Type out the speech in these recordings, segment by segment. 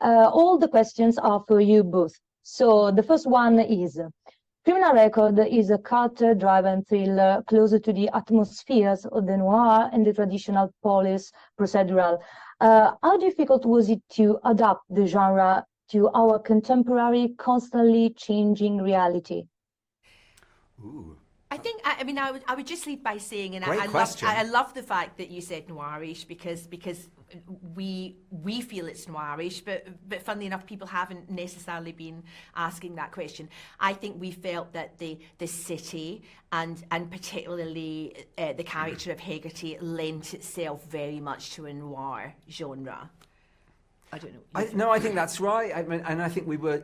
All the questions are for you both. So the first one is, Criminal Record is a cult-driven thriller closer to the atmospheres of the noir and the traditional police procedural. How difficult was it to adapt the genre to our contemporary, constantly changing reality? Ooh. I mean, I would just lead by saying, and I love the fact that you said noirish because we feel it's noirish, but funnily enough, people haven't necessarily been asking that question. I think we felt that the city and particularly the character of Hegarty lent itself very much to a noir genre. I don't know. I think that's right. I mean, and I think we were,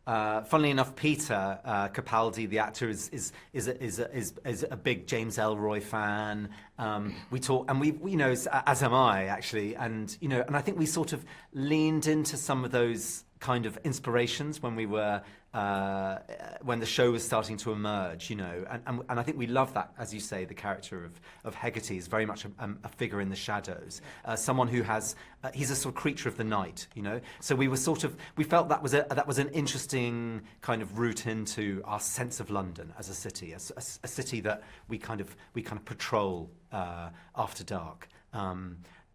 funnily enough, Peter Capaldi, the actor, is a big James Ellroy fan. We talk, and we as am I actually, and and I think we sort of leaned into some of those kind of inspirations when we were when the show was starting to emerge, and I think we love that, as you say, the character of Hegarty is very much a figure in the shadows, someone who has he's a sort of creature of the night, So we felt that was an interesting kind of route into our sense of London as a city, a city that we kind of patrol after dark.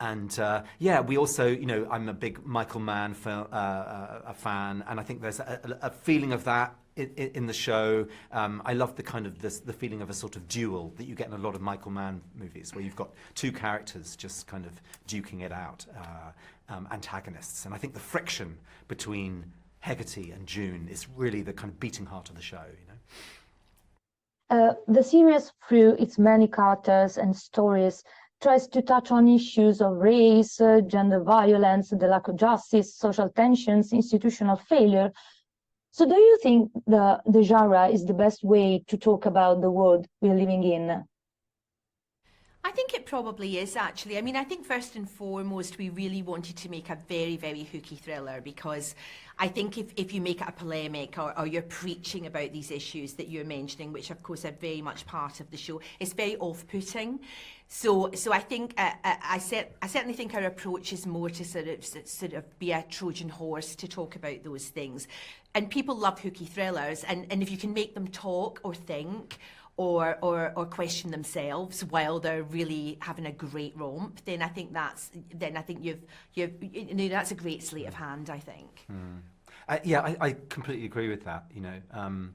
We also, I'm a big Michael Mann a fan, and I think there's a feeling of that in the show. I love the kind of the feeling of a sort of duel that you get in a lot of Michael Mann movies, where you've got two characters just kind of duking it out, antagonists. And I think the friction between Hegarty and June is really the kind of beating heart of the show. The series, through its many characters and stories, tries to touch on issues of race, gender violence, the lack of justice, social tensions, institutional failure. So do you think the genre is the best way to talk about the world we're living in? I think it probably is, actually. I mean, I think first and foremost, we really wanted to make a very, very hooky thriller, because I think if you make it a polemic or you're preaching about these issues that you're mentioning, which of course are very much part of the show, it's very off-putting. So I think I certainly think our approach is more to sort of be a Trojan horse to talk about those things. And people love hooky thrillers, and if you can make them talk or think or question themselves while they're really having a great romp, then I think you've that's a great sleight of hand, I think. I completely agree with that. And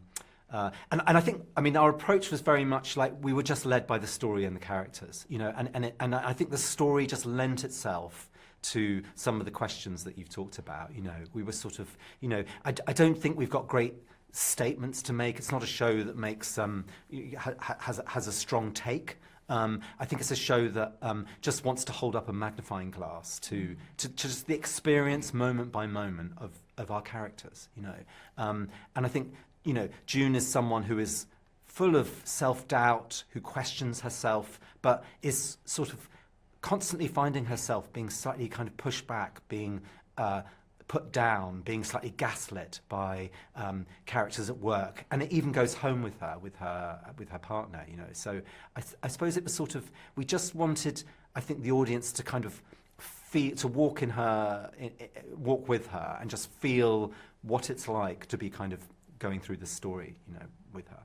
I think, I mean, our approach was very much like we were just led by the story and the characters, and I think the story just lent itself to some of the questions that you've talked about. We were sort of, I don't think we've got great statements to make. It's not a show that makes has a strong take. I think it's a show that just wants to hold up a magnifying glass to just the experience moment by moment of our characters, and I think June is someone who is full of self-doubt, who questions herself, but is sort of constantly finding herself being slightly kind of pushed back, being put down, being slightly gaslit by characters at work, and it even goes home with her partner. So I suppose it was sort of, we just wanted, I think, the audience to kind of walk with her and just feel what it's like to be kind of going through the story, with her.